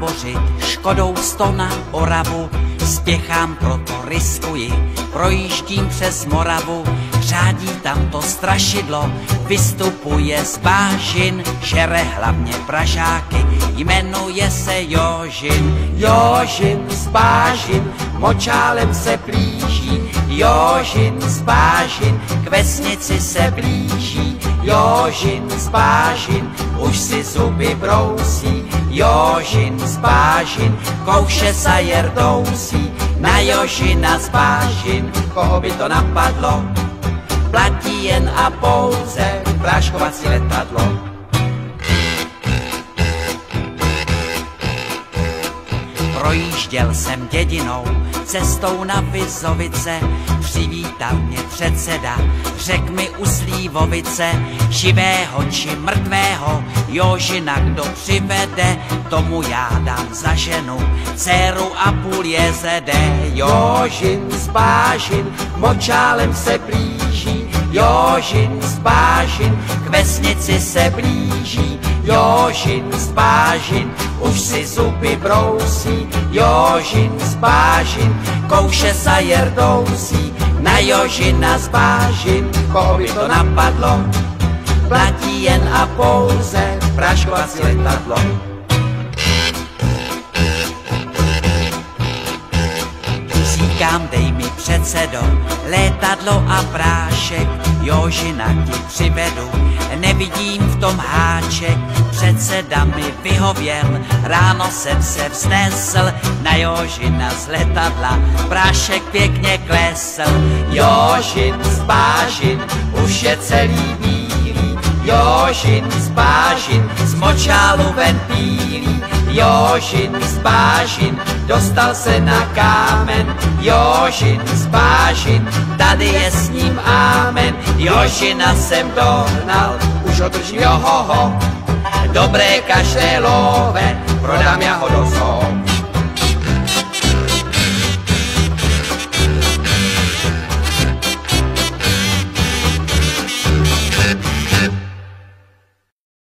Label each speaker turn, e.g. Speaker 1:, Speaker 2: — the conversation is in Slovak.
Speaker 1: tábořit, Škodou 100 na Oravu, spěchám, proto riskuji, projíždím přes Moravu, řádí tam to strašidlo, vystupuje z bážin, žere hlavně Pražáky, jmenuje se Jožin. Jožin z bážin, močálem se blíží, Jožin z bážin, k vesnici se blíží, Jožin z bážin, už si zuby brousí, Jožin z bážin, kouše sa jerdousí, na Jožina z bážin, koho by to napadlo, platí jen a pouze práškovací letadlo. Projížděl jsem dědinou, cestou na Vizovice, přivítal mě předseda, řek mi u Slívovice, živého či mrtvého, Jožina kdo přivede, tomu já dám za ženu, dceru a půl jezede. Jožin z bážin, močálem se blíží, Jožin z bážin, k vesnici se blíží, Jožin z bážin, už si zuby brousí, Jožin z bážin, kouše sa jerdousí, na Jožina z bážin, koho by to napadlo, platí jen a pouze práškovací letadlo. Říkám, dej mi předsedo, létadlo a prášek, Jožina ti přivedu, nevidím v tom háček, předseda mi vyhověl, ráno jsem se vznesl, na Jožina z letadla, prášek pěkně klesl. Jožin z bážin, už je celý bílý, Jožin z bážin, z močálu ven bílý, Jožin z bážin, dostal se na kámen, Jožin z bážin, tady je s ním ámen, Jožina jsem dohnal, už ho držím, johoho, dobré kaštelové, prodám já ho do zoo.